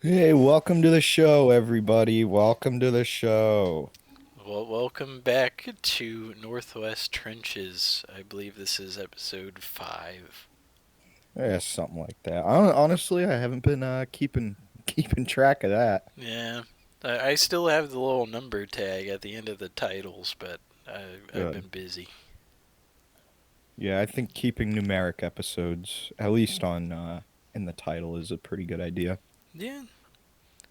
Hey, welcome to the show, everybody. Welcome to the show. Well, welcome back to Northwest Trenches. I believe this is episode 5. Yeah, something like that. Honestly, I haven't been keeping track of that. Yeah, I still have the little number tag at the end of the titles, but I've Good. been busy. Yeah, I think keeping numeric episodes, at least on in the title, is a pretty good idea. Yeah,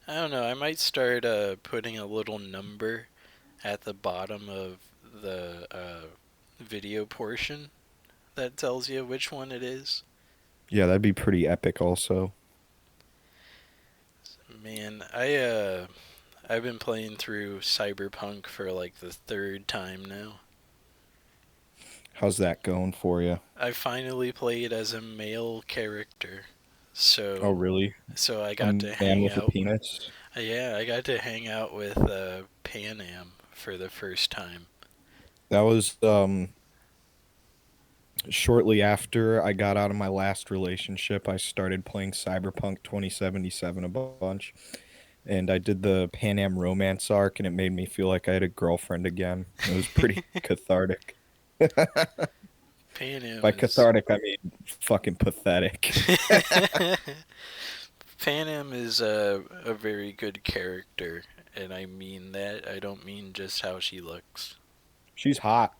I don't know. I might start putting a little number at the bottom of the video portion that tells you which one it is. Yeah, that'd be pretty epic. Also, Man, I've been playing through Cyberpunk for like the third time now. how's that going for you? I finally played as a male character. Oh, So really? so I A got to man hang with a out. penis? Yeah, I got to hang out with Pan Am for the first time. That was shortly after I got out of my last relationship. I started playing Cyberpunk 2077 a bunch. And I did the Pan Am romance arc, and it made me feel like I had a girlfriend again. It was pretty cathartic. Pan Am By is cathartic, I mean fucking pathetic. Pan Am is a very good character, and I mean that. I don't mean just how she looks. She's hot.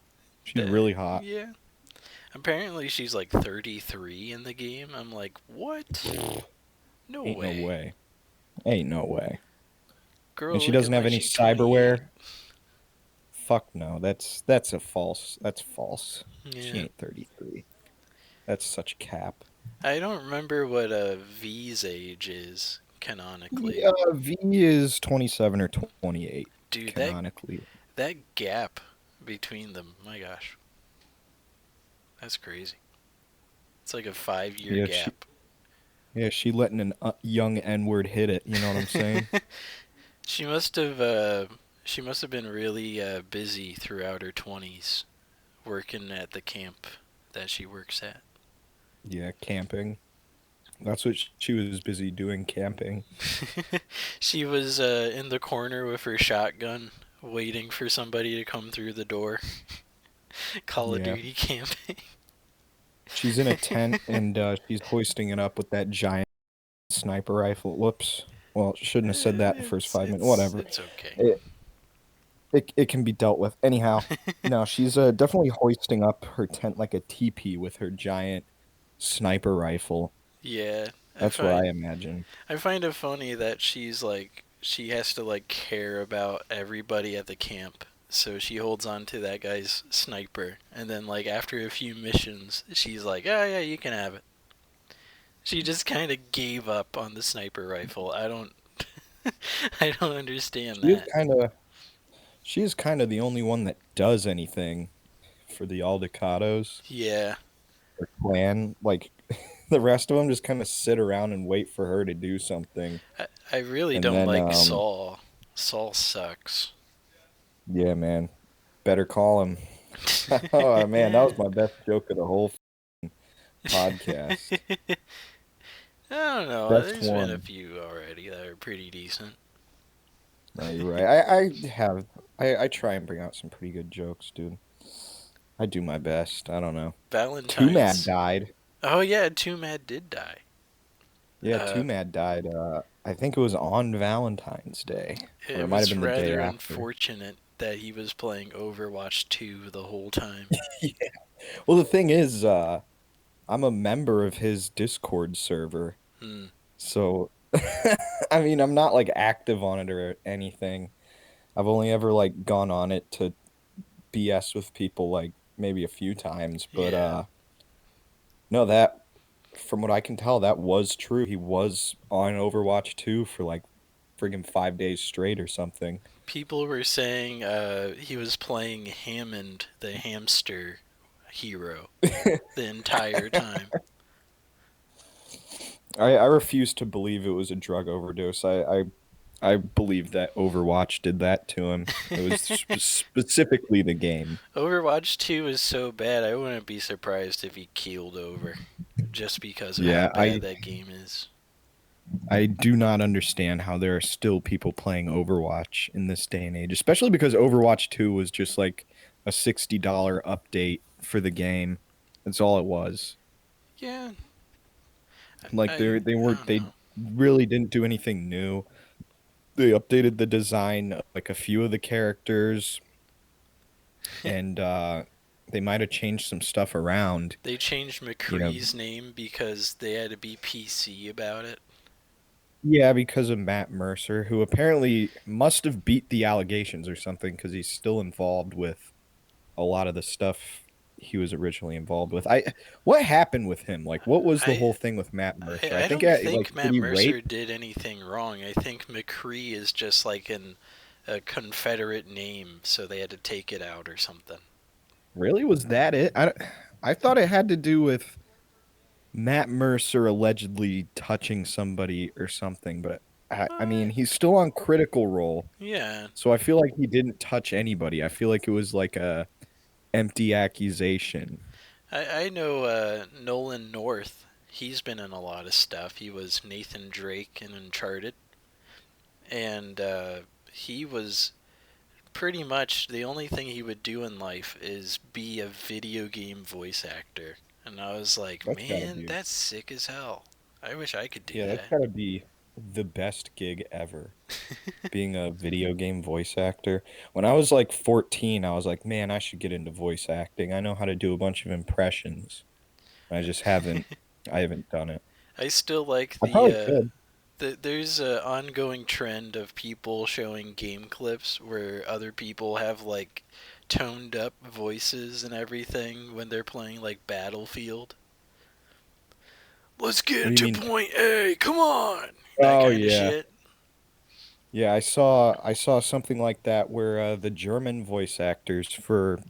She's really hot. Yeah. Apparently she's like 33 in the game. I'm like, what? No Ain't no way. way. Ain't no way. And Girl she looking doesn't have like any she's 28. cyberware. Fuck no. That's a false. That's false. She Yeah. ain't 33. That's such cap. I don't remember what V's age is canonically. Yeah, V is 27 or 28 Dude, canonically. that gap between them, my gosh, that's crazy. It's like a 5 year Yeah, she gap. yeah, she letting an young N-word hit it, you know what I'm saying? she must have uh, she must have been really busy throughout her 20s working at the camp that she works at. Yeah, camping. That's what she was busy doing, camping. she was in the corner with her shotgun, waiting for somebody to come through the door. Call of Yeah. Duty camping. She's in a tent and she's hoisting it up with that giant sniper rifle. Whoops. Well, shouldn't have said that the first it's 5 minutes. it's Whatever. it's okay. It, it can be dealt with. Anyhow, no, she's definitely hoisting up her tent like a teepee with her giant sniper rifle. Yeah, That's what I imagine. I find it funny that she has to like care about everybody at the camp. So she holds on to that guy's sniper, and then like after a few missions, she's like, "Oh yeah, you can have it." She just kind of gave up on the sniper rifle. I don't understand She is that. kind of she is kind of the only one that does anything for the Aldecados. Yeah, Her clan. Like the rest of them just kind of sit around and wait for her to do something. I really And don't then, like Saul. Saul sucks. yeah, man, better call him. Oh man, that was my best joke of the whole podcast. I don't know. Best There's been a one. few already that are pretty decent. No, you're right. I try and bring out some pretty good jokes, dude. I do my best. I don't know. Two Mad Valentine's. died. Oh yeah, Two Mad did die. Yeah, Uh, Two Mad died. I think it was on Valentine's Day, or it it might have was been the day rather after. unfortunate that he was playing Overwatch 2 the whole time. Yeah. Well, the thing is, I'm a member of his Discord server. Hmm. So, I mean, I'm not like active on it or anything. I've only ever like gone on it to BS with people like maybe a few times, but Yeah. no, that from what I can tell, that was true. He was on Overwatch 2 for like friggin' 5 days straight or something. People were saying he was playing Hammond, the hamster hero, the entire time. I refuse to believe it was a drug overdose. I believe that Overwatch did that to him. It was specifically the game. Overwatch 2 is so bad, I wouldn't be surprised if he keeled over just because of how Yeah, bad that game is. I do not understand how there are still people playing Overwatch in this day and age, especially because Overwatch 2 was just like a $60 update for the game. That's all it was. Yeah, Like I I don't they know. really didn't do anything new. They updated the design of like a few of the characters and they might have changed some stuff around, They changed you know. McCree's name because they had to be PC about it. Yeah, because of Matt Mercer, who apparently must have beat the allegations or something because he's still involved with a lot of the stuff he was originally involved with. I What happened with him? Like, what was the I whole thing with Matt Mercer? I I think don't like think did Matt he Mercer rape? did anything wrong. I think McCree is just like a Confederate name, so they had to take it out or something. Really, was that it? I thought it had to do with Matt Mercer allegedly touching somebody or something, but I Uh, mean, he's still on Critical Role, yeah, so I feel like he didn't touch anybody. I feel like it was like a empty accusation. I know Nolan North. He's been in a lot of stuff. He was Nathan Drake in Uncharted, and he was pretty much the only thing he would do in life is be a video game voice actor. And I was like, That's gotta man, be, that's sick as hell. I wish I could do yeah, that's that. gotta be the best gig ever. Being a video game voice actor. When I was like 14, I was like, man, I should get into voice acting. I know how to do a bunch of impressions. I just I haven't done it. I still like I probably could. there's an ongoing trend of people showing game clips where other people have like toned up voices and everything when they're playing like Battlefield. Let's What get do you to mean? point A, come on! That Oh kind of yeah. shit. Yeah, I saw something like that where the German voice actors for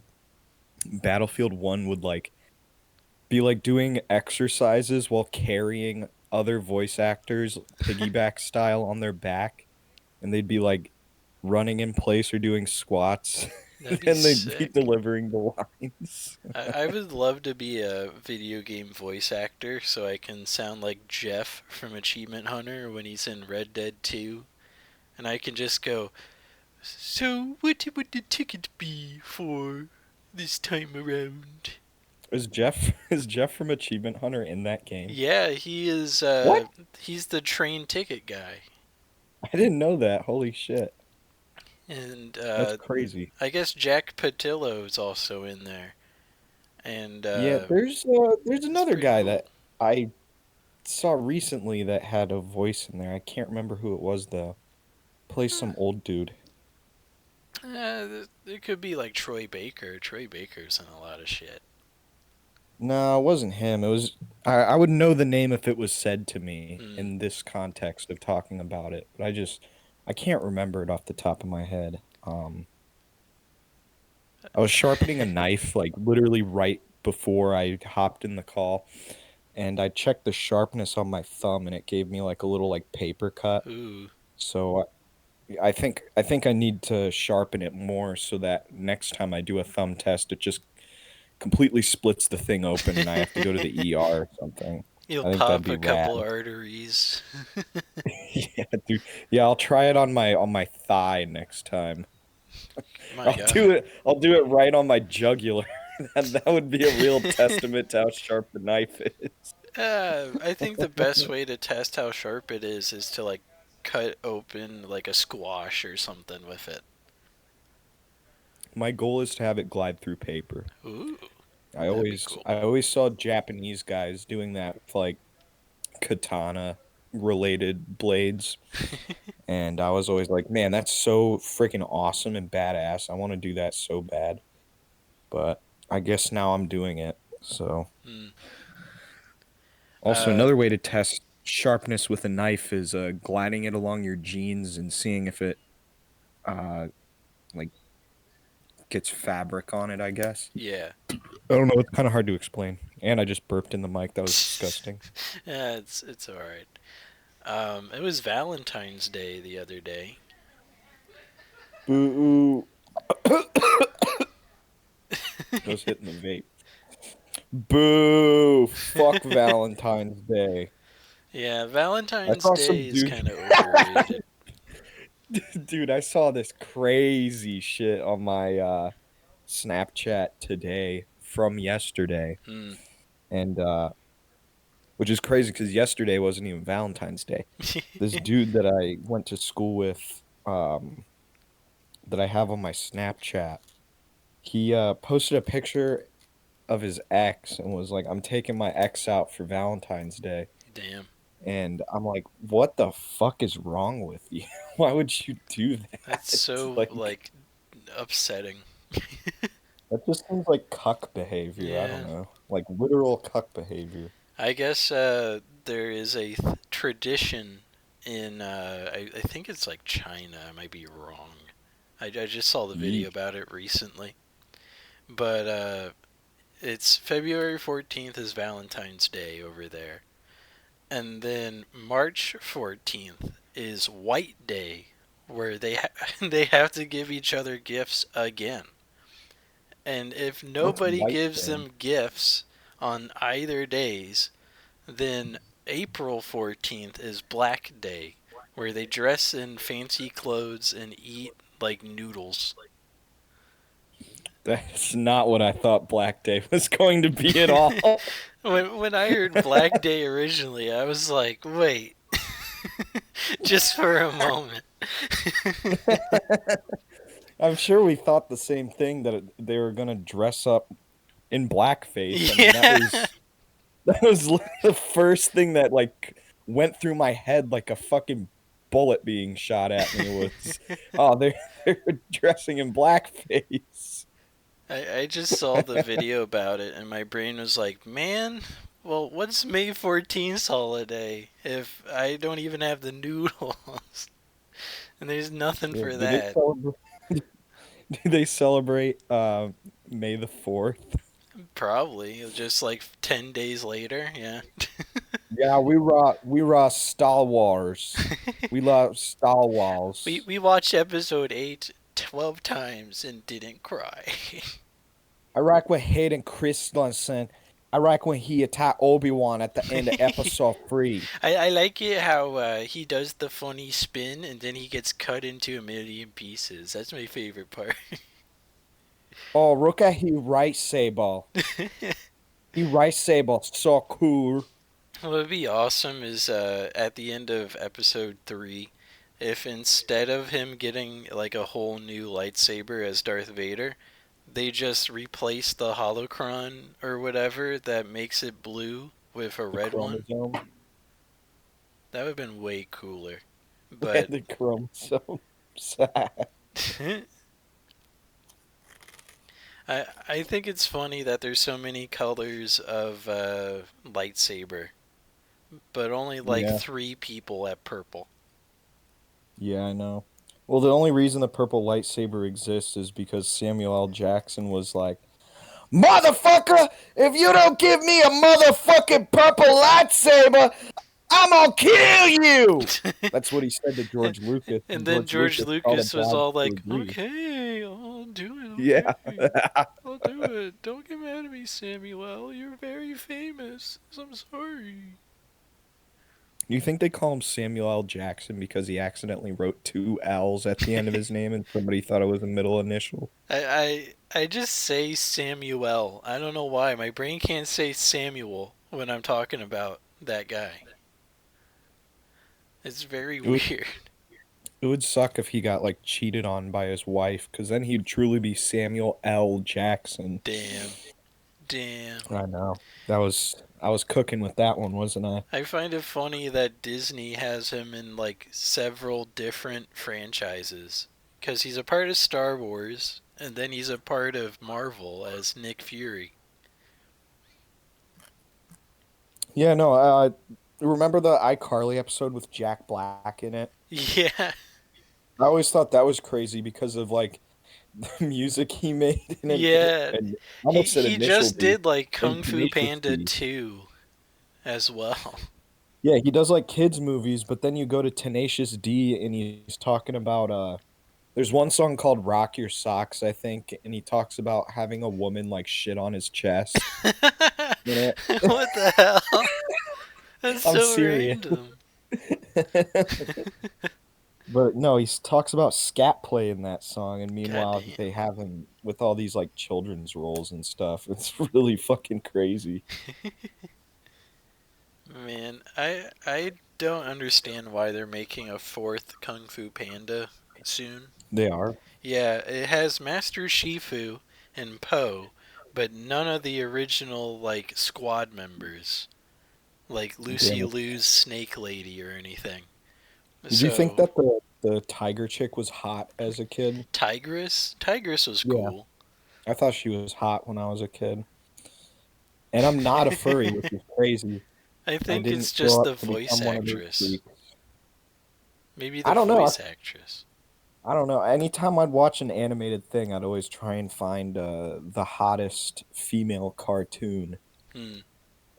Battlefield 1 would like be like doing exercises while carrying other voice actors piggyback style on their back, and they'd be like running in place or doing squats. That'd be And they'd be sick. delivering the lines. I would love to be a video game voice actor so I can sound like Jeff from Achievement Hunter when he's in Red Dead 2. And I can just go, so what would the ticket be for this time around? Is Jeff from Achievement Hunter in that game? Yeah, he is, What? he's the train ticket guy. I didn't know that. Holy shit. And, That's crazy. I guess Jack Patillo is also in there. And, Yeah, there's it's another pretty guy cool. that I saw recently that had a voice in there. I can't remember who it was though. Plays some old dude. There could be like Troy Baker. Troy Baker's in a lot of shit. No, it wasn't him. It was I would know the name if it was said to me Hmm. in this context of talking about it, but I can't remember it off the top of my head. I was sharpening a knife like literally right before I hopped in the call, and I checked the sharpness on my thumb and it gave me like a little like paper cut. Ooh. So I think I need to sharpen it more so that next time I do a thumb test, it just completely splits the thing open and I have to go to the ER or something. You'll I think that'd pop be a rad. couple arteries. Yeah, dude. Yeah, I'll try it on my thigh next time. My God. I'll do it right on my jugular. That would be a real testament to how sharp the knife is. I think the best way to test how sharp it is to like cut open like a squash or something with it. My goal is to have it glide through paper. Ooh, that'd be cool. I always saw Japanese guys doing that with like katana related blades, and I was always like, man, that's so freaking awesome and badass. I want to do that so bad. But I guess now I'm doing it. So Hmm. also Uh, another way to test sharpness with a knife is gliding it along your jeans and seeing if it uh like gets fabric on it, I guess. yeah. I don't know, it's kind of hard to explain. And I just burped in the mic. That was disgusting. Yeah, it's all right. It was Valentine's Day the other day. Boo. I was hitting the vape. Boo! Fuck Valentine's Day. Yeah, I Valentine's saw some Day is dude, kind of overrated. dude. I saw this crazy shit on my Snapchat today from yesterday, Hmm. and which is crazy because yesterday wasn't even Valentine's Day. This dude that I went to school with, that I have on my Snapchat, he posted a picture of his ex and was like, "I'm taking my ex out for Valentine's Day." Damn, And I'm like, "What the fuck is wrong with you? Why would you do that's that?" so Like, like upsetting. that just seems like cuck behavior. I don't Yeah, know. Like literal cuck behavior. I guess there is a tradition in I think it's like China. I might be wrong. I just saw the video Yeesh. about it recently, but it's February 14th is Valentine's Day over there, and then March 14th is White Day, where they have to give each other gifts again. And if What's nobody white gives day? them gifts on either days, then April 14th is Black Day, where they dress in fancy clothes and eat like noodles. That's not what I thought Black Day was going to be at all. When I heard Black Day originally, I was like, wait, just for a moment. I'm sure we thought the same thing that they were gonna dress up in blackface. I mean, that Yeah. was that was the first thing that like went through my head like a fucking bullet being shot at me was, oh, they're dressing in blackface. I just saw the video about it and my brain was like, man, well, what's May 14th holiday if I don't even have the noodles? And there's nothing Yeah, for do they that. celebrate? Do they celebrate May the 4th? Probably. Just like 10 days later, yeah. Yeah, we raw Star Wars. We love Star we, Wars. we watched episode 8 12 times and didn't cry. I like when Hayden Christensen. I like when he attacked Obi-Wan at the end of episode 3. I like it how he does the funny spin and then he gets cut into a million pieces. That's my favorite part. Oh, look at he right saber. He right saber so cool. What would be awesome is at the end of episode 3, if instead of him getting like a whole new lightsaber as Darth Vader, they just replace the holocron or whatever that makes it blue with a The red one. chromosome. That would have been way cooler. But The chromosomes. I think it's funny that there's so many colors of lightsaber, but only like Yeah, 3 people have purple. yeah, I know. Well, the only reason the purple lightsaber exists is because Samuel L. Jackson was like, "Motherfucker, if you don't give me a motherfucking purple lightsaber, I'm gonna kill you." That's what he said to George Lucas, And and then George George Lucas called Lucas him was down all to like, agree. "Okay, I'll do it. Yeah. Okay, I'll do it. Don't get mad at me, Samuel. You're very famous. I'm sorry." You think they call him Samuel L. Jackson because he accidentally wrote 2 L's at the end of his name and somebody thought it was a middle initial? I just say Samuel. I don't know why. My brain can't say Samuel when I'm talking about that guy. It's very It would weird. it would suck if he got like cheated on by his wife, because then he'd truly be Samuel L. Jackson. Damn. Damn. I know. I was cooking with that one, wasn't I? I find it funny that Disney has him in like several different franchises because he's a part of Star Wars and then he's a part of Marvel as Nick Fury. Yeah, no, remember the iCarly episode with Jack Black in it? Yeah, I always thought that was crazy because of like the music he made yeah. and I He almost said he Initial just D did like and Kung Fu Tenacious Panda D. 2 as well. Yeah, he does like kids movies, but then you go to Tenacious D and he's talking about there's one song called Rock Your Socks, I think, and he talks about having a woman like shit on his chest in it. What the hell? That's I'm so serious. random. But no, talks about scat play in that song, and God meanwhile damn. they have him with all these like children's roles and stuff. It's really fucking crazy. Man, I don't understand why they're making a fourth Kung Fu Panda soon. They are. Yeah, it has Master Shifu and Po, but none of the original like squad members, like Damn Lucy it. Liu's Snake Lady or anything. Did you think So that the tiger chick was hot as a kid? Tigress was Yeah, cool. I thought she was hot when I was a kid. And I'm not a furry, which is crazy. I I think didn't it's grow just up the to voice become one of those actress. freaks. Maybe the I don't know. voice actress. I don't know. Anytime I'd watch an animated thing, I'd always try and find the hottest female cartoon Hmm.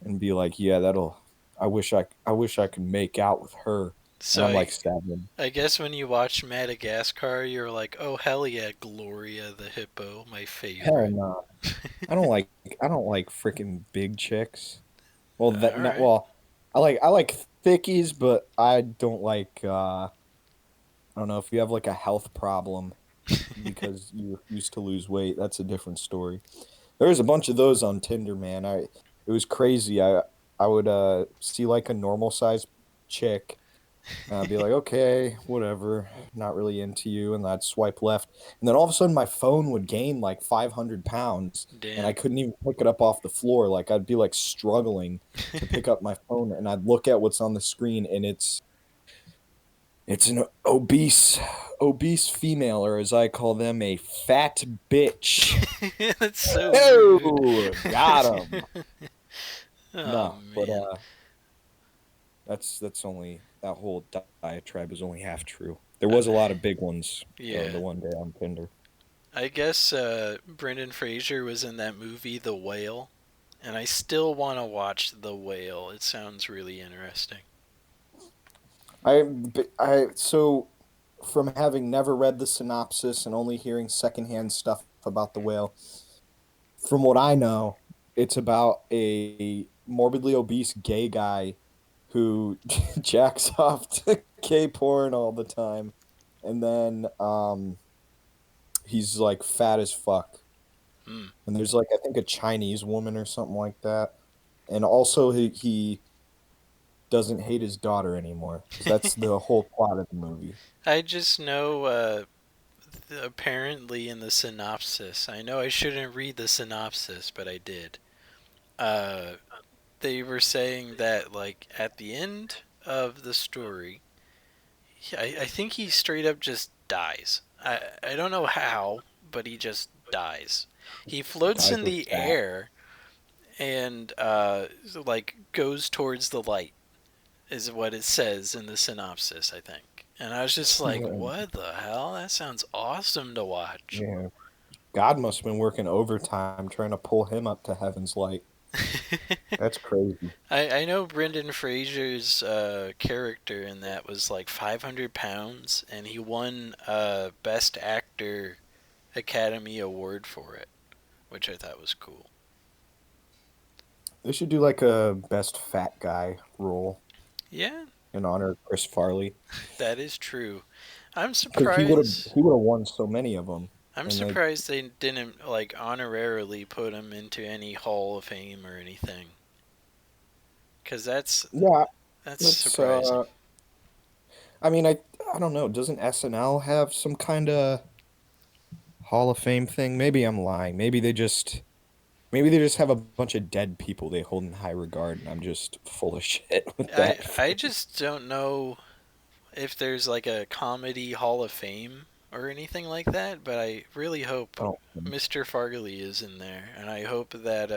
and be like, yeah, that'll. I wish I could make out with her. And So I'm I like 7. I guess when you watch Madagascar, you're like, oh hell yeah, Gloria the hippo, my Hell favorite. no. I don't like I don't like freaking big chicks. Well, that All not right. well. I like thickies, but I don't like. I don't know if you have like a health problem because you used to lose weight. That's a different story. There was a bunch of those on Tinder, man. It was crazy. I would see like a normal size chick. And I'd be like, okay, whatever, not really into you, and I'd swipe left, and then all of a sudden my phone would gain like 500 pounds, and I Damn. couldn't even pick it up off the floor. Like I'd be like struggling to pick up my phone, and I'd look at what's on the screen, and it's an obese female, or as I call them, a fat bitch. That's so rude. Oh, got him. Oh No, but man. that's only that whole diatribe is only half true. There Uh, was a lot of big ones the yeah. one day on Tinder. I guess Brendan Fraser was in that movie The Whale, and I still want to watch The Whale. It sounds really interesting. So from having never read the synopsis and only hearing secondhand stuff about the whale, from what I know, it's about a morbidly obese gay guy who jacks off to gay porn all the time, and then he's like fat as fuck. Hmm. And there's like I think a Chinese woman or something like that. And also he doesn't hate his daughter anymore because that's the whole plot of the movie. I just know apparently in the synopsis, I know I shouldn't read the synopsis, but I did. Uh, they were saying that like at the end of the story, I think he straight up just dies. I don't know how, but he just dies. He floats Guys in are the fat. air and like goes towards the light is what it says in the synopsis, I think. And I was just like, Yeah, what the hell? That sounds awesome to watch. yeah. God must have been working overtime trying to pull him up to heaven's light. That's crazy. I know Brendan Fraser's character in that was like 500 pounds, and he won Best Actor Academy Award for it, which I thought was cool. They should do like a best fat guy role Yeah, in honor of Chris Farley that is true. I'm because surprised. he would have won so many of them, I'm and they surprised they didn't like honorarily put him into any Hall of Fame or anything, because yeah. that's That's surprising. I mean I don't know. Doesn't SNL have some kind of Hall of Fame thing? Maybe I'm lying. Maybe they just have a bunch of dead people they hold in high regard, and I'm just full of shit with that. I just don't know if there's like a comedy Hall of Fame or anything like that, but I really hope I don't think. Mr. Farley is in there, and I hope that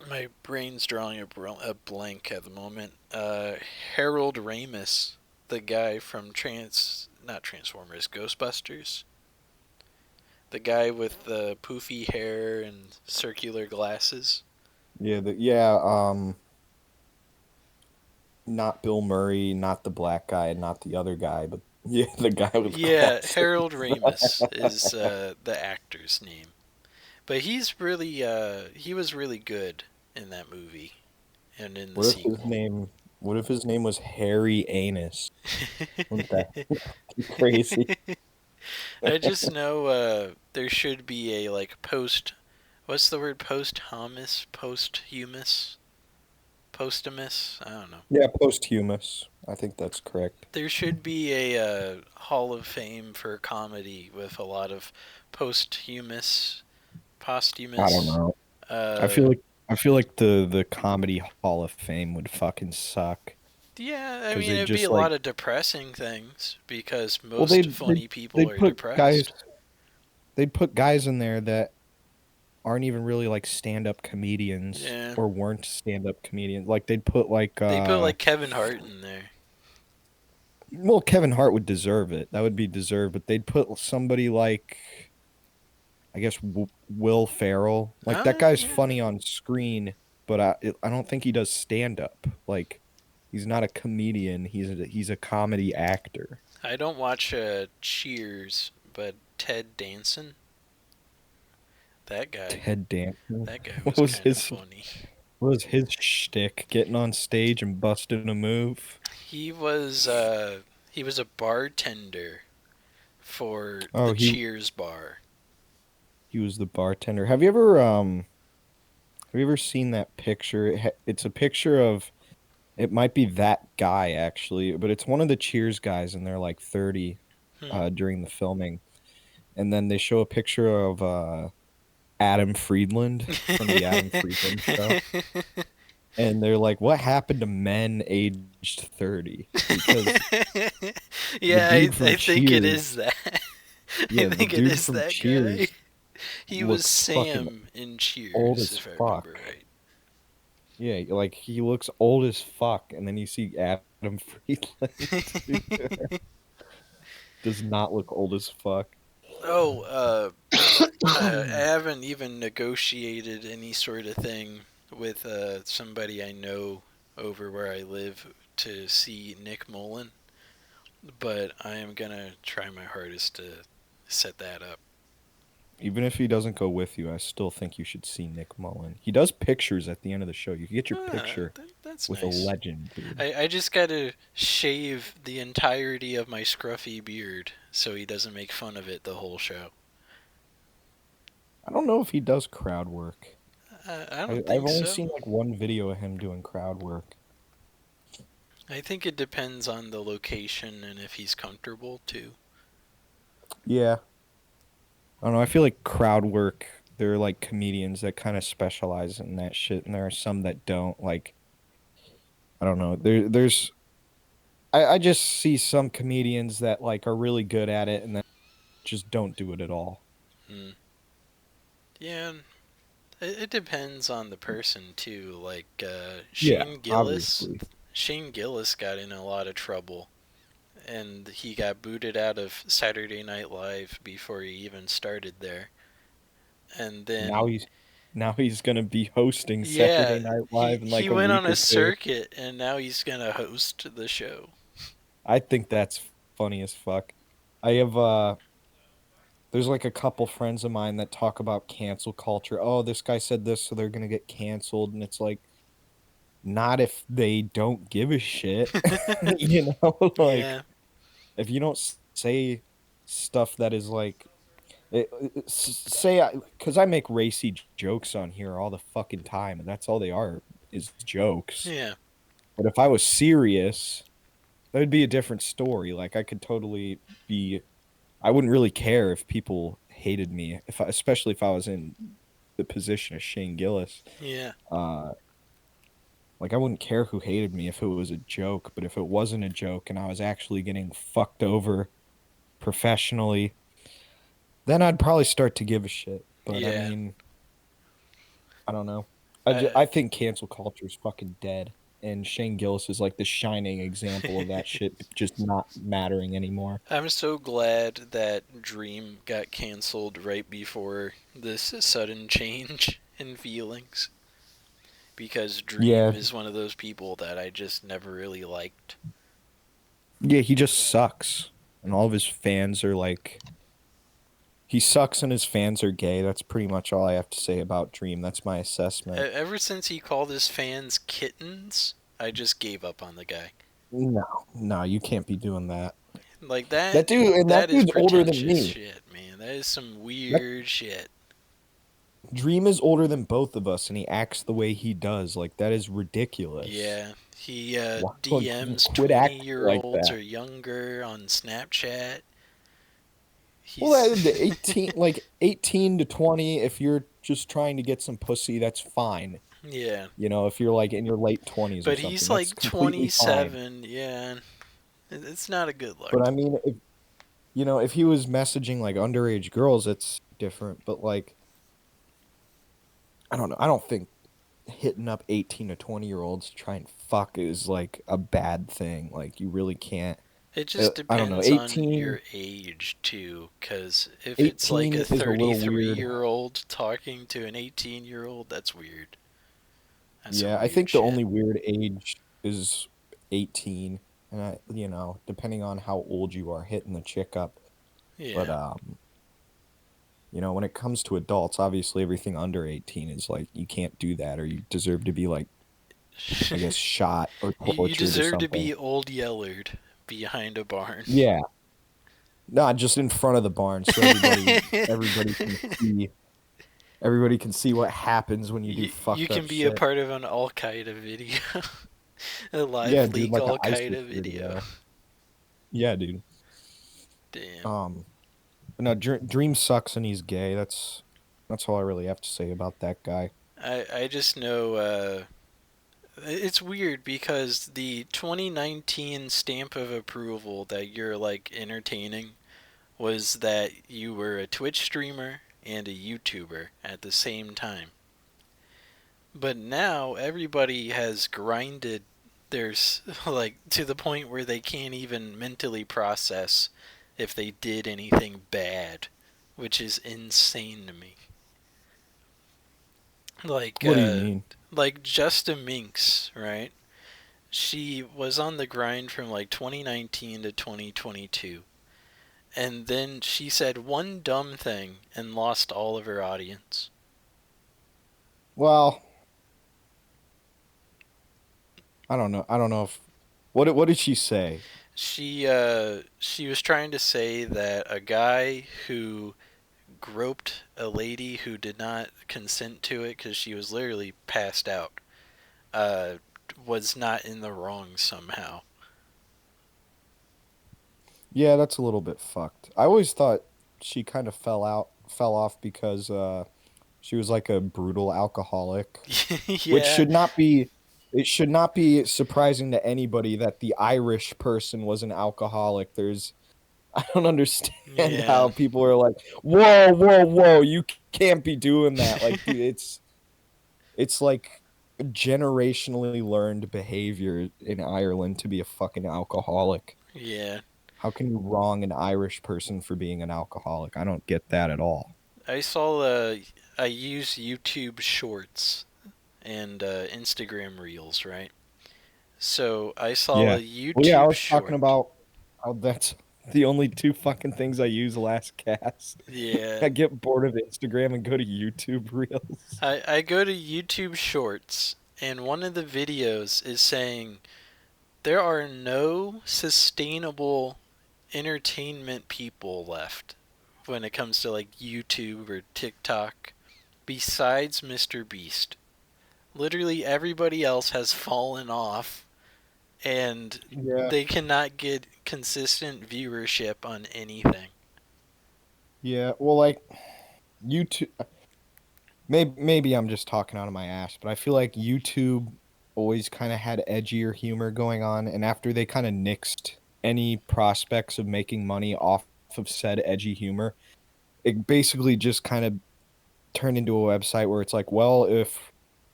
my brain's drawing a blank at the moment. Harold Ramis, the guy from not Transformers, Ghostbusters, the guy with the poofy hair and circular glasses. Yeah, not Bill Murray, not the black guy, and not the other guy, but yeah, the guy with Yeah, glasses. Harold Ramis is the actor's name. But he was really good in that movie, and in the What if his sequel. name? What if his name was Harry Anus? Wouldn't that be crazy? I just know there should be a like post. What's the word? Posthumous? Posthumous? Posthumous? I don't know. Yeah, posthumous. I think that's correct. There should be a Hall of Fame for comedy with a lot of posthumous, I don't posthumous. know. I Uh, feel like I feel like the comedy Hall of Fame would fucking suck yeah, I because mean they it'd be a just lot like of depressing things because well most funny people they'd are put depressed. guys in there that aren't even really like stand-up comedians Yeah, or weren't stand-up comedians. Like they'd put like they put like Kevin Hart in there. well, Kevin Hart would deserve it. That would be deserved, but they'd put somebody like I guess Will Ferrell. Like that guy's Yeah. funny on screen, but I don't think he does stand-up. Like he's not a comedian. He's a comedy actor. I don't watch Cheers, but Ted Danson, that guy, Ted Danson. that guy What was was kind of his funny. what was his shtick? Getting on stage and busting a move? He was uh he was a bartender for Oh, the Cheers bar. he was the bartender. Have you ever seen that picture? It's a picture of it might be that guy actually, but it's one of the Cheers guys and they're like 30 Hmm. during the filming. And then they show a picture of Adam Friedland from the Adam Friedland show. And they're like, what happened to men aged 30? Because the Yeah, dude I from think it Cheers, is that. I yeah, the think it dude is from that guy. Cheers He was looks fucking Sam in old Cheers, as if I remember fuck. right. Yeah, like he looks old as fuck, and then you see Adam Friedland does not look old as fuck. Oh, I haven't even negotiated any sort of thing with somebody I know over where I live to see Nick Mullen, but I am gonna try my hardest to set that up. Even if he doesn't go with you, I still think you should see Nick Mullen. He does pictures at the end of the show. You can get your picture That's with a nice. legend, dude. I just gotta shave the entirety of my scruffy beard so he doesn't make fun of it the whole show. I don't know if he does crowd work. I don't I've think only so. seen like one video of him doing crowd work. I think it depends on the location and if he's comfortable too. Yeah. I don't know. I feel like crowd work, there are like comedians that kind of specialize in that shit, and there are some that don't. Like, I don't know. I just see some comedians that like are really good at it and then just don't do it at all. Mm. Yeah, it depends on the person too. Like Yeah, Shane Gillis, obviously. Shane Gillis got in a lot of trouble, and he got booted out of Saturday Night Live before he even started there. And Now then he's now he's gonna be hosting yeah, Saturday Night he Live in he like a went on week a or two. circuit, and now he's gonna host the show. I think that's funny as fuck. I have there's like a couple friends of mine that talk about cancel culture. Oh, this guy said this, so they're gonna get canceled, and it's like not if they don't give a shit. You know, like Yeah, if you don't say stuff that is like say because I make racy jokes on here all the fucking time, and that's all they are is jokes. yeah, But if I was serious, that would be a different story. Like I could totally be. I wouldn't really care if people hated me, especially if I was in the position of Shane Gillis. yeah. Uh, like I wouldn't care who hated me if it was a joke, but if it wasn't a joke and I was actually getting fucked over professionally, then I'd probably start to give a shit. But I Yeah, mean, I don't know. I, I think cancel culture is fucking dead. And Shane Gillis is like the shining example of that shit just not mattering anymore. I'm so glad that Dream got canceled right before this sudden change in feelings because Dream Yeah. is one of those people that I just never really liked. Yeah, he just sucks. And all of his fans are like he sucks and his fans are gay. That's pretty much all I have to say about Dream. That's my assessment. Ever since he called his fans kittens, I just gave up on the guy. No, no, you can't be doing that. Like That dude, and that that is dude's older than pretentious me. shit, man. That is some That weird shit. Dream is older than both of us, and he acts the way he does. Like that is ridiculous. Yeah, he Why, like, DMs quit acting 20 year like olds that. or younger on Snapchat. Well, He's the 18, like 18 to 20, if you're just trying to get some pussy, that's fine. yeah, You know, if you're like in your late 20s or but something, he's that's like completely fine. 27. Yeah, it's not a good But look. I mean, if he was messaging like underage girls, it's different. But like, I don't know. I don't think hitting up 18 to 20-year-olds to try and fuck is like a bad thing. Like, you really can't. It just I don't know. depends on 18, your age too, because if it's like 18 a is a little 33 weird. year old talking to an 18-year old, that's weird. That's Yeah, some I weird think the shit. only weird age is 18. And depending on how old you are, hitting the chick up. But Yeah. when it comes to adults, obviously everything under 18 is like you can't do that, or you deserve to be like, I guess, shot or You tortured or deserve to something. be old yellered behind a barn. Yeah. Not just in front of the barn so everybody can see what happens when you do You fucked up can be a shit. part of an Al Qaeda video, a Yeah, live dude, leak like an Al ISIS Qaeda video. video. Yeah, dude. Damn. Um, but no, Dream sucks and he's gay. That's all I really have to say about that guy. I just know it's weird because the 2019 stamp of approval that you're like entertaining was that you were a Twitch streamer and a YouTuber at the same time. But now everybody has grinded there's like to the point where they can't even mentally process if they did anything bad, which is insane to me. Like What do you mean? like Justa Minx, right? She was on the grind from like 2019 to 2022. And then she said one dumb thing and lost all of her audience. Well, I don't know. I don't know if what did she say? She was trying to say that a guy who groped a lady who did not consent to it because she was literally passed out uh, was not in the wrong somehow. Yeah, that's a little bit fucked. I always thought she kind of fell off because she was like a brutal alcoholic, which Yeah, it should not be surprising to anybody that the Irish person was an alcoholic. I don't understand yeah, how people are like, "Whoa, whoa, whoa, you can't be doing that." Like, dude, it's like generationally learned behavior in Ireland to be a fucking alcoholic. yeah. How can you wrong an Irish person for being an alcoholic? I don't get that at all. I saw. I use YouTube Shorts and Instagram Reels, right? So I saw Yeah. a Well, yeah, I YouTube was talking short. about how that's the only two fucking things I use last cast. Yeah, I get bored of Instagram and go to YouTube Reels. I go to YouTube Shorts, and one of the videos is saying there are no sustainable entertainment people left when it comes to like YouTube or TikTok besides Mr. Beast. Literally everybody else has fallen off and Yeah. they cannot get consistent viewership on anything. Yeah. Well, like YouTube. Maybe I'm just talking out of my ass, but I feel like YouTube always kind of had edgier humor going on, and after they kind of nixed any prospects of making money off of said edgy humor, it basically just kind of turned into a website where it's like, well, if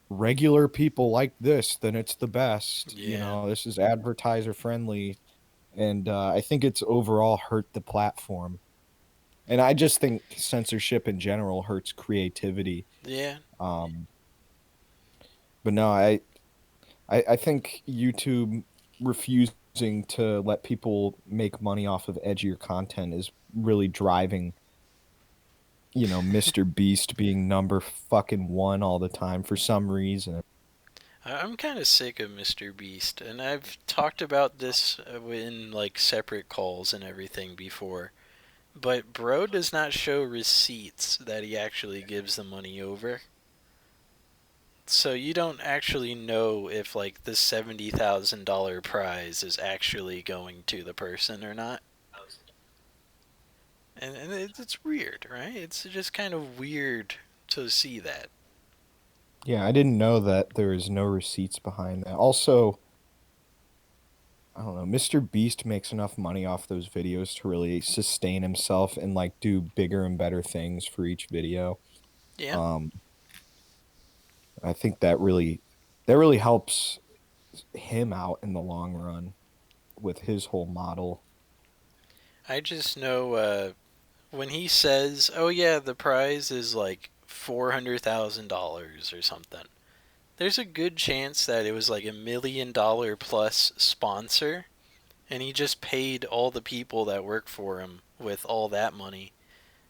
regular people like this, then it's the best. Yeah. This is advertiser friendly, and I think it's overall hurt the platform. And I just think censorship in general hurts creativity. Yeah. Um, but no, I think YouTube refusing to let people make money off of edgier content is really driving Mr. Beast being number fucking one all the time for some reason. I'm kind of sick of Mr. Beast, and I've talked about this in like separate calls and everything before. But bro does not show receipts that he actually gives the money over. So you don't actually know if like the $70,000 prize is actually going to the person or not. And it's weird, right? It's just kind of weird to see that. Yeah, I didn't know that there is no receipts behind that. Also, I don't know, Mr. Beast makes enough money off those videos to really sustain himself and like do bigger and better things for each video. Yeah, Um, I think that really helps him out in the long run with his whole model. I just know when he says, "Oh yeah, the prize is like $400,000 or something." There's a good chance that it was like $1 million plus sponsor, and he just paid all the people that work for him with all that money.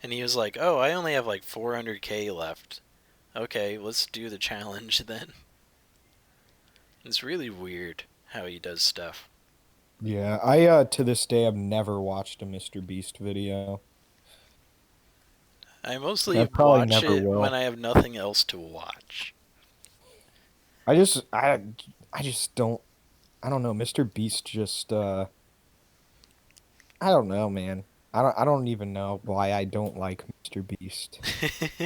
And he was like, "Oh, I only have like 400K left. Okay, let's do the challenge then." It's really weird how he does stuff. Yeah, I to this day I've never watched a Mr. Beast video. I mostly I probably watch never it when will. I have nothing else to watch. I just I just don't know. Mr. Beast just I don't know, man. I don't even know why I don't like Mr. Beast.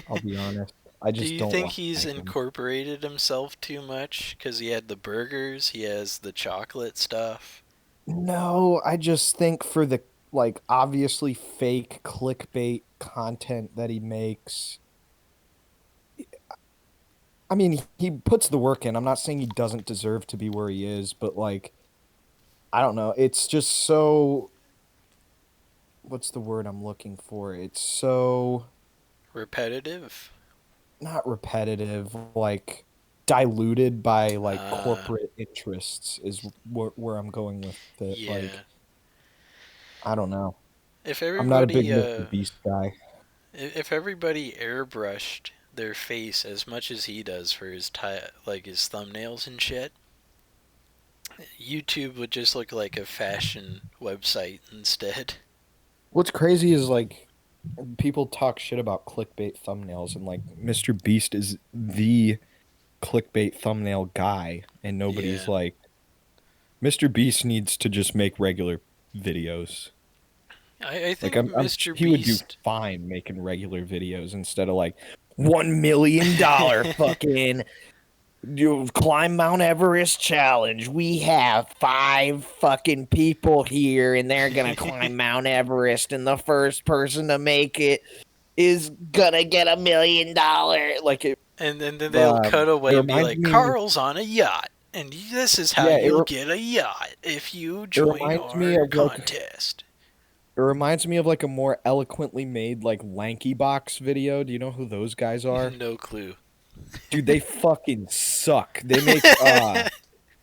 I'll be honest. I Do just you don't think he's like him. incorporated himself too much? Because he had the burgers, he has the chocolate stuff. No, I just think for the like obviously fake clickbait content that he makes. I mean, he puts the work in. I'm not saying he doesn't deserve to be where he is, but like I don't know. It's just so what's the word I'm looking for? It's so Repetitive? not repetitive, like diluted by like Uh, corporate interests is where I'm going with it. yeah. Like, I don't know. If I'm not a big everybody, Mr. Beast guy. if everybody airbrushed their face as much as he does for his like his thumbnails and shit, YouTube would just look like a fashion website instead. What's crazy is like people talk shit about clickbait thumbnails and like Mr. Beast is the clickbait thumbnail guy and nobody's Yeah. like Mr. Beast needs to just make regular videos. I Like think Mr. he would do Beast. fine making regular videos instead of like $1 million fucking you climb Mount Everest challenge. We have 5 fucking people here and they're gonna climb Mount Everest and the first person to make it is gonna get $1 million. Like And then they'll cut it away and be reminds like, me Carl's on a yacht. And this is how yeah, you'll get a yacht if you it join reminds me our of like contest. it reminds me of like a more eloquently made like Lanky Box video. Do you know who those guys are? No clue. Dude, they fucking suck. They make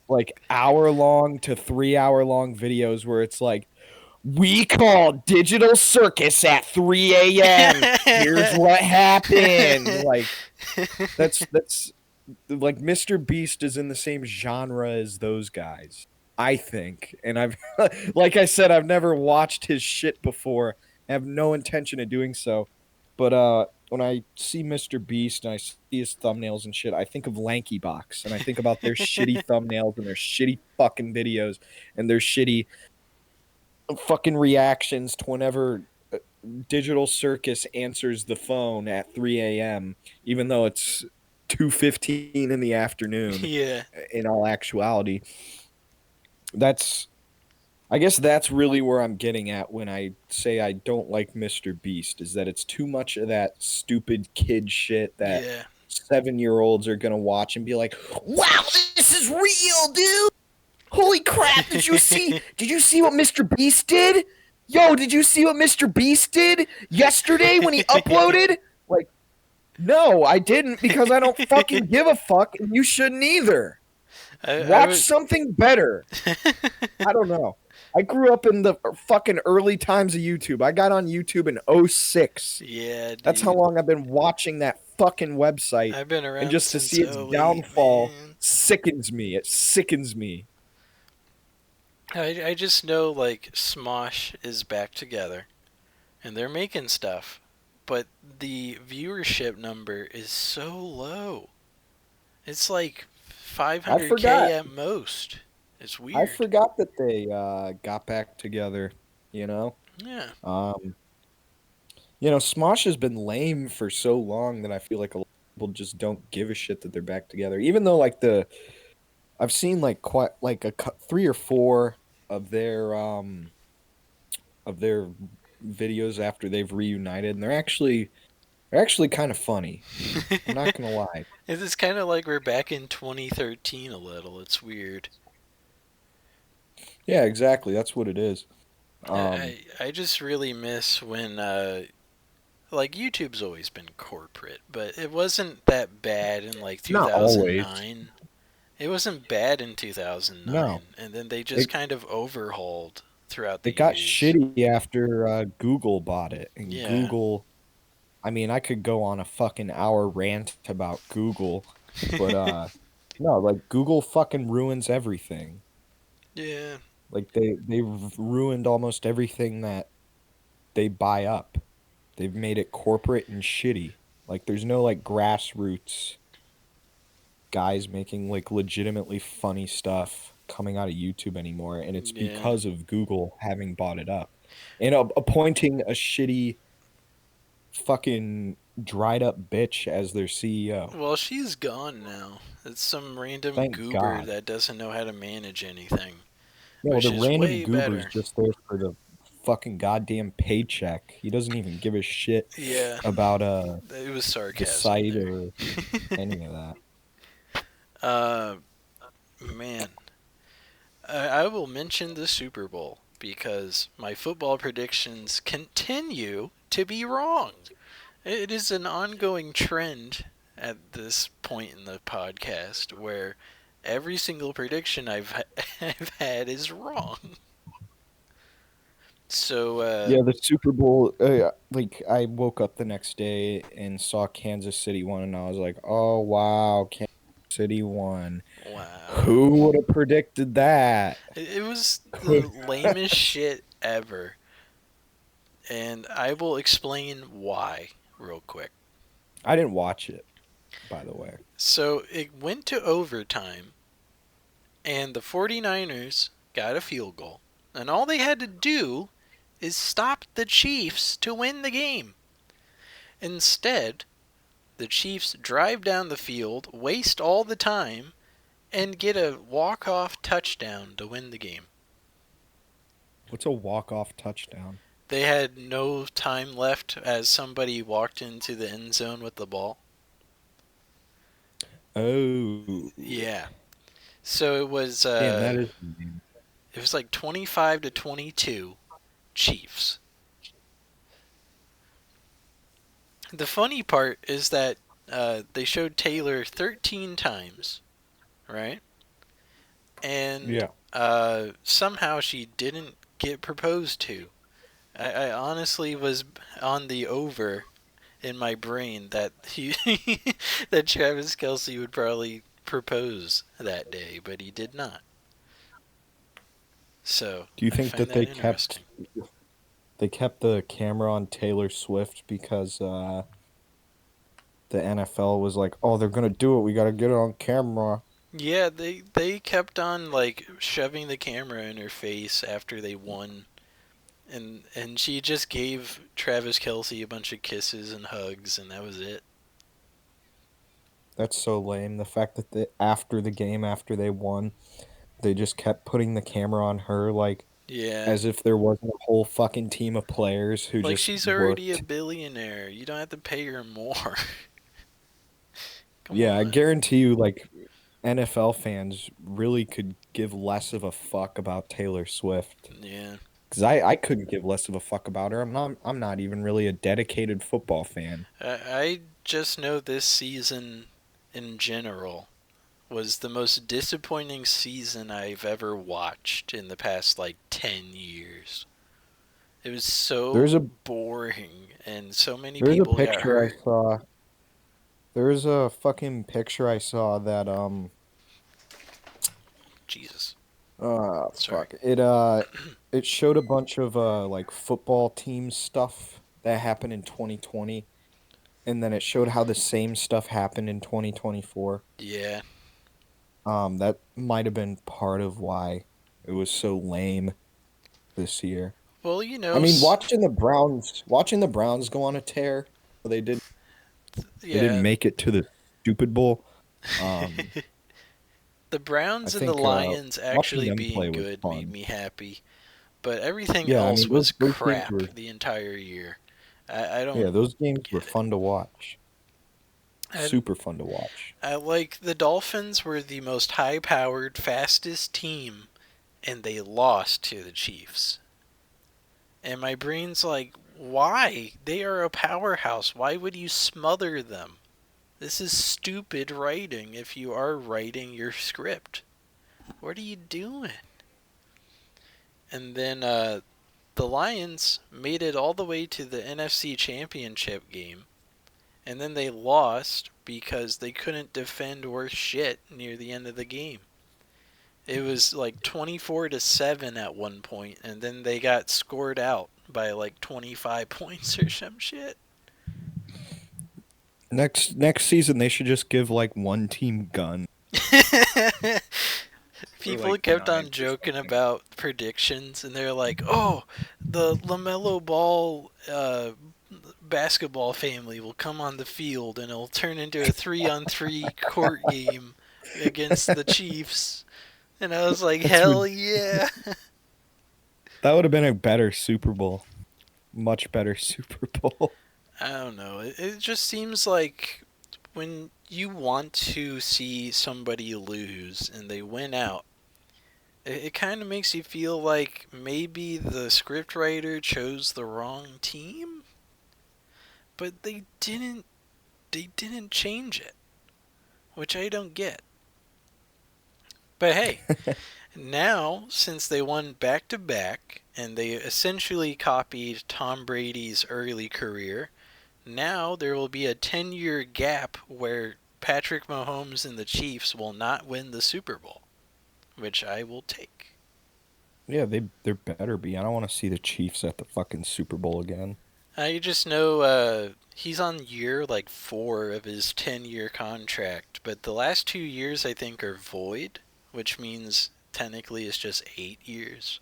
like hour-long to 3-hour-long videos where it's like, we called Digital Circus at 3 a.m. Here's what happened. Like that's like Mr. Beast is in the same genre as those guys, I think. And I've like I said, I've never watched his shit before. I have no intention of doing so. But when I see Mr. Beast and I see his thumbnails and shit, I think of Lanky Box and I think about their shitty thumbnails and their shitty fucking videos and their shitty fucking reactions to whenever Digital Circus answers the phone at 3 a.m., even though it's 2:15 in the afternoon. Yeah. In all actuality, that's I guess that's really where I'm getting at when I say I don't like Mr. Beast, is that it's too much of that stupid kid shit that Yeah. 7-year-olds are gonna watch and be like, "Wow, this is real, dude! Holy crap! Did you see what Mr. Beast did? Yo, did you see what Mr. Beast did yesterday when he uploaded?" Like, no, I didn't because I don't fucking give a fuck, and you shouldn't either. I Watch would. something better. I don't know. I grew up in the fucking early times of YouTube. I got on YouTube in '06. Yeah, That's how dude. long I've been watching that fucking website. I've been And around just to since see its '08, downfall man. sickens me. It sickens me. I just know like Smosh is back together and they're making stuff, but the viewership number is so low. It's like I 500K forgot. at most. It's I weird. forgot that they got back together, you know? Yeah. Um, Smosh has been lame for so long that I feel like a lot of people just don't give a shit that they're back together. Even though like I've seen like quite like three or four of their videos after they've reunited, and they're actually kind of funny. I'm not gonna lie. It's kind of like we're back in 2013 a little. It's weird. Yeah, exactly. That's what it is. Um, I just really miss when like YouTube's always been corporate, but it wasn't that bad in like Not always. 2009. It wasn't bad in No, 2009, and then they just it kind of overhauled throughout the it got years. shitty after Google bought it, and Yeah. Google. I mean, I could go on a fucking hour rant about Google, but no, like Google fucking ruins everything. Yeah. Like they've ruined almost everything that they buy up. They've made it corporate and shitty. Like there's no like grassroots guys making like legitimately funny stuff coming out of YouTube anymore, and it's Yeah. because of Google having bought it up and appointing a shitty fucking dried up bitch as their CEO. Well, she's gone now. It's some random Thank goober God. that doesn't know how to manage anything, You know, which the is random way goober's better. just there for the fucking goddamn paycheck. He doesn't even give a shit Yeah. about It was the sarcasm site there. or any of that. uh, Man, I will mention the Super Bowl because my football predictions continue to be wrong. It is an ongoing trend at this point in the podcast where every single prediction I've had is wrong. So, Yeah, the Super Bowl. Like I woke up the next day and saw Kansas City won, and I was like, "Oh wow, Kansas City won." wow. Who would have predicted that? It was the Who- lamest shit ever. And I will explain why real quick. I didn't watch it, by the way. So it went to overtime, and the 49ers got a field goal. And all they had to do is stop the Chiefs to win the game. Instead, the Chiefs drive down the field, waste all the time, and get a walk-off touchdown to win the game. What's a walk-off touchdown? They had no time left as somebody walked into the end zone with the ball. Oh, Yeah. So damn, that is lame. it was like 25 to 22 Chiefs. The funny part is that they showed Taylor 13 times, right? And Yeah. somehow she didn't get proposed to. I honestly was on the over in my brain that that Travis Kelsey would probably propose that day, but he did not. So Do you I think find that that interesting. they kept the camera on Taylor Swift because the NFL was like, "Oh, they're gonna do it. We gotta get it on camera." Yeah, they kept on like shoving the camera in her face after they won, and she just gave Travis Kelsey a bunch of kisses and hugs, and that was it. That's so lame. The fact that after the game, after they won, they just kept putting the camera on her, like Yeah, as if there wasn't a whole fucking team of players who like just she's already a worked. billionaire. You don't have to pay her more. Come Yeah, I on. guarantee you, like NFL fans really could give less of a fuck about Taylor Swift. Yeah, Because I couldn't give less of a fuck about her. I'm not even really a dedicated football fan. I just know this season in general was the most disappointing season I've ever watched in the past like 10 years. It was There's so a boring and so many there's a people got picture I hurt. saw. There's a fucking picture I saw that Jesus. Sorry. fuck. It showed a bunch of like football team stuff that happened in 2020, and then it showed how the same stuff happened in 2024. Yeah. That might have been part of why it was so lame this year. Well, I mean, watching the Browns go on a tear, they didn't yeah. make it to the Stupid Bowl. Um, The I Browns and the think Lions watching actually them play being was good made fun. me happy, but everything Yeah, I else mean was those games crap were the entire year. I yeah, don't those games were get it. fun to watch. And Super fun to watch. like the Dolphins were the most high-powered, fastest team, and they lost to the Chiefs. And my brain's like, why? They are a powerhouse. Why would you smother them? This is stupid writing if you are writing your script. What are you doing? And then the Lions made it all the way to the NFC Championship game, and then they lost because they couldn't defend worth shit near the end of the game. It was like 24-7 at one point, and then they got scored out by like 25 points or some shit. Next season they should just give like one team gun for People like kept on knives or joking something. about predictions, and they're like, "Oh, the LaMelo Ball basketball family will come on the field, and it'll turn into a 3-on-3 court game against the Chiefs." And I was like, That's "Hell what yeah!" that would have been a better Super Bowl. Much better Super Bowl. I don't know. It just seems like when you want to see somebody lose and they win out, it kind of makes you feel like maybe the scriptwriter chose the wrong team, but they didn't. They didn't change it, which I don't get. But hey, now since they won back to back and they essentially copied Tom Brady's early career, now there will be a 10-year gap where Patrick Mahomes and the Chiefs will not win the Super Bowl, which I will take. Yeah, there better be. I don't want to see the Chiefs at the fucking Super Bowl again. I just know he's on year like 4 of his 10-year contract, but the last 2 years I think are void, which means technically it's just 8 years.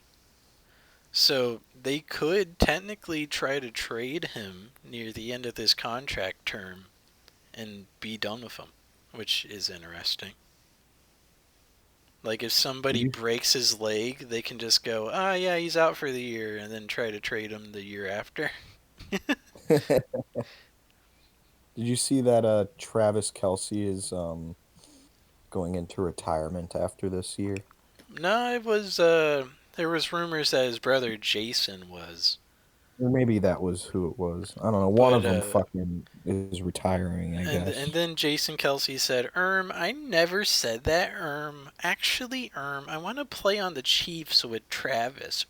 So they could technically try to trade him near the end of this contract term and be done with him, which is interesting. Like if somebody Did breaks his leg, they can just go, "Ah, yeah, he's out for the year," and then try to trade him the year after. you Did you see that Travis Kelsey is going into retirement after this year? No, it was there was rumors that his brother Jason was. Or maybe that was who it was. I don't know. One But of them fucking is retiring, I and guess. then Jason Kelsey said, I never said that, Actually, I want to play on the Chiefs with Travis,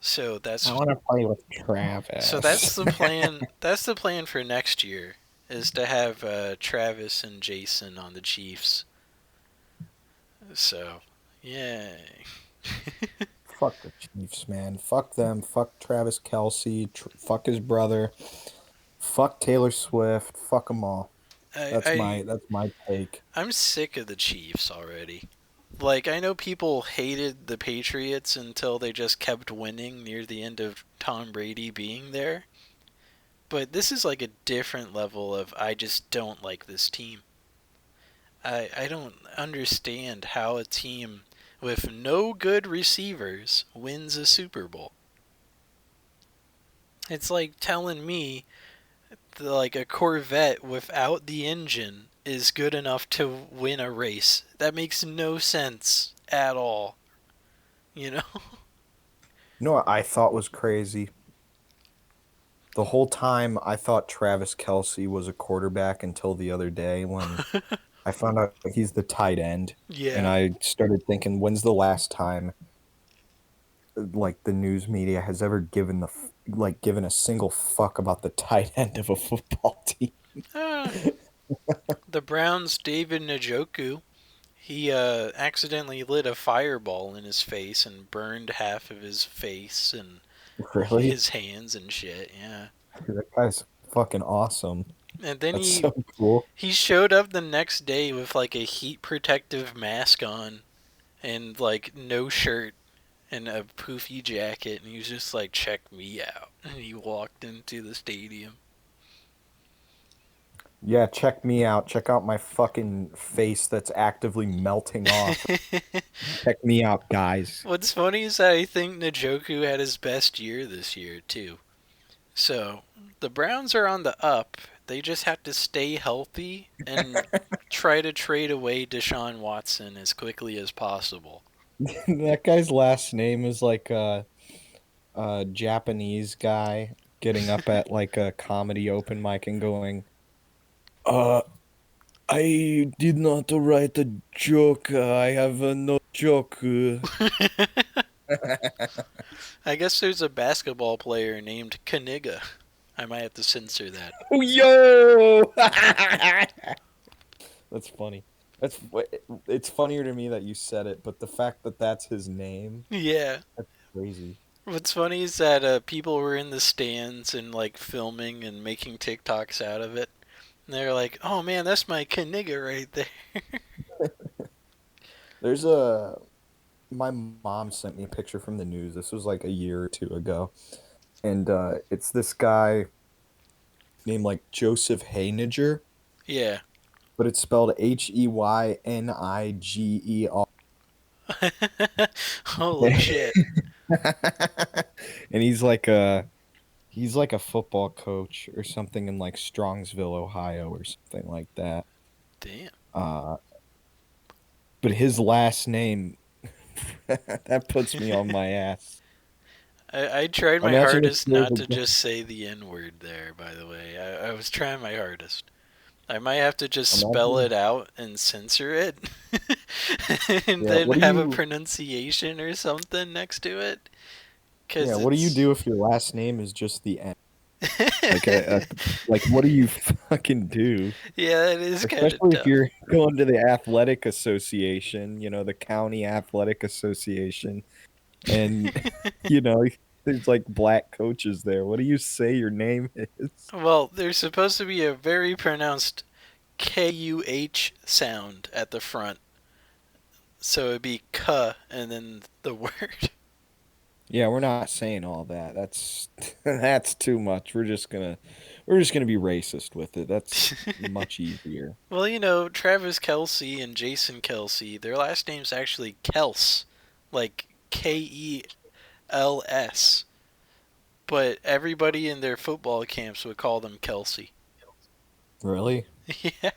So I that's want to play with so Travis. that's the plan. That's the plan for next year is to have Travis and Jason on the Chiefs. So, yay. Fuck the Chiefs, man. Fuck them. Fuck Travis Kelsey. Fuck his brother. Fuck Taylor Swift. Fuck them all. I, That's I my take. I'm sick of the Chiefs already. Like I know people hated the Patriots until they just kept winning near the end of Tom Brady being there. But this is like a different level of I just don't like this team. I don't understand how a team with no good receivers wins a Super Bowl. It's like telling me like a Corvette without the engine is good enough to win a race. That makes no sense at all. You know? You know what I thought was crazy? The whole time I thought Travis Kelsey was a quarterback until the other day when I found out he's the tight end, and Yeah. I started thinking, when's the last time like the news media has ever given a single fuck about the tight end of a football team? Uh, the Browns' David Njoku, he accidentally lit a fireball in his face and burned half of his face and Really? his hands and shit. Yeah. That guy's fucking awesome. And then That's he so cool. he showed up the next day with like a heat protective mask on and like no shirt and a poofy jacket, and he was just like, "Check me out." And he walked into the stadium. Yeah, check me out. Check out my fucking face that's actively melting off. Check me out, guys. What's funny is that I think Njoku had his best year this year too. So the Browns are on the up. They just have to stay healthy and try to trade away Deshaun Watson as quickly as possible. That guy's last name is like a Japanese guy getting up at like a comedy open mic and going, uh, I did not write a joke. I have no joke. I guess there's a basketball player named Kaniga. I might have to censor that. Oh, yo! That's funny. It's funnier to me that you said it, but the fact that that's his name, Yeah. that's crazy. What's funny is that people were in the stands and like filming and making TikToks out of it. And they're like, "Oh man, that's my Kaniga right there." There's a My mom sent me a picture from the news. This was like a year or two ago, and it's this guy named like Joseph Hayniger, Yeah. but it's spelled Heyniger. Holy shit. And he's like a football coach or something in like Strongsville, Ohio, or something like that. Damn. Uh, but his last name that puts me on my ass. I tried my Imagine if hardest there's not a to just say the N word there, by the way. I was trying my hardest. I might have to just spell imagine it out and censor it and yeah. then have a pronunciation or something next to it. Because What do you it's. do if your last name is just the N? Like like what do you fucking do? Yeah, it is kind of Especially if tough. you're going to the athletic association, the county athletic association, and you know, there's like black coaches there. What do you say your name is? Well, there's supposed to be a very pronounced KUH sound at the front. So it'd be K and then the word. Yeah, we're not saying all that. That's that's too much. We're just gonna be racist with it. That's much easier. Well, Travis Kelsey and Jason Kelsey, their last name's actually Kels. Like Kels. But everybody in their football camps would call them Kelsey. Really? Yeah.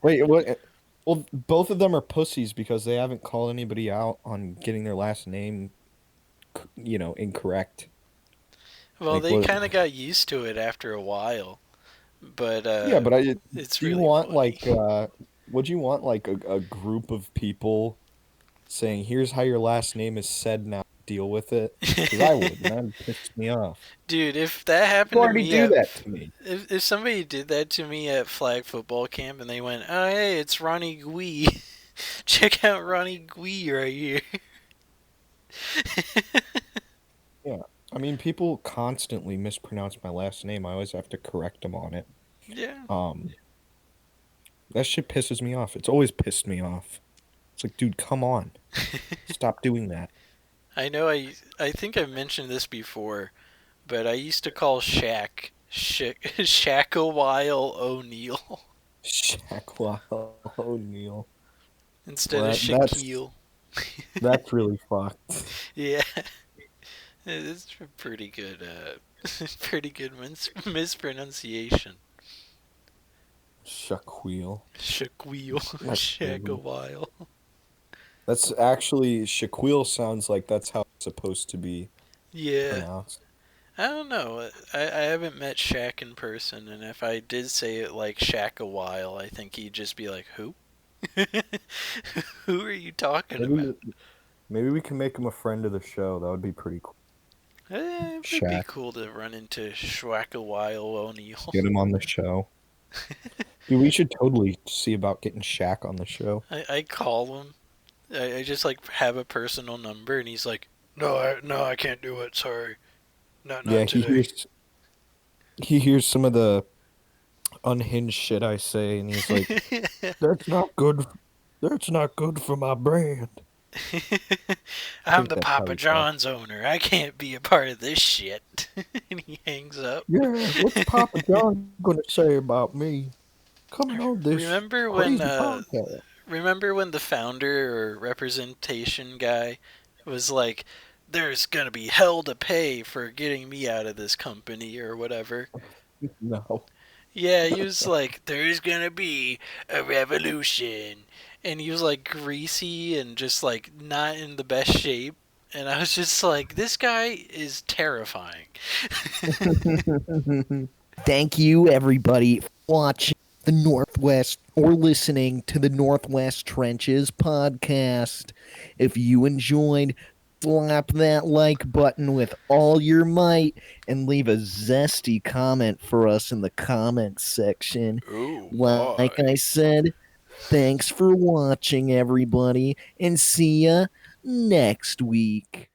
Wait, what? Well, both of them are pussies because they haven't called anybody out on getting their last name, incorrect. Well, Like they what? kind of got used to it after a while. But Yeah, but it's do you really want funny. would you want like a group of people saying, "Here's how your last name is said now, deal with it"? Because I wouldn't. That'd piss me off. Dude, if that You happened to already me do at that to me. if somebody did that to me at flag football camp and they went, "Oh hey, it's Ronnie Guy. Check out Ronnie Guy right here." Yeah. I mean, people constantly mispronounce my last name. I always have to correct them on it. Yeah. Um, that shit pisses me off. It's always pissed me off. It's like, dude, come on. Stop doing that. I know I think I mentioned this before, but I used to call Shaq a while O'Neal Shackwell O'Neal. instead of Well, Shaquille. that's really fucked. Yeah, it's pretty good. Pretty good mispronunciation. Shaquille. Shaquille, That's Shaq a crazy. while. That's actually Shaquille sounds like that's how it's supposed to be Yeah, pronounced. I don't know. I haven't met Shaq in person, and if I did say it like Shaq a while, I think he'd just be like, "Who?" Who are you talking about? Maybe maybe we can make him a friend of the show. That would be pretty cool. It would be Shaq, cool to run into Schwackawile O'Neal. get him on the show. Dude, we should totally see about getting Shaq on the show. I call him. I just like have a personal number, and he's like, "No, I can't do it. Sorry, Yeah, not today." he hears some of the unhinged shit I say, and he's like, "That's not good. That's not good for my brand." I I'm think the that's how Papa he talks. John's owner. I can't be a part of this shit. And he hangs up. Yeah, what's Papa John gonna say about me coming on this Remember when crazy podcast? remember when the founder or representation guy was like, "There's gonna be hell to pay for getting me out of this company or whatever." No. Yeah, he was like, "There's gonna be a revolution," and he was like greasy and just like not in the best shape. And I was just like, this guy is terrifying. Thank you, everybody, for watching the Northwest or listening to the Northwest Trenches podcast. If you enjoyed, slap that like button with all your might and leave a zesty comment for us in the comments section. Oh Like my. I said, thanks for watching, everybody, and see ya next week.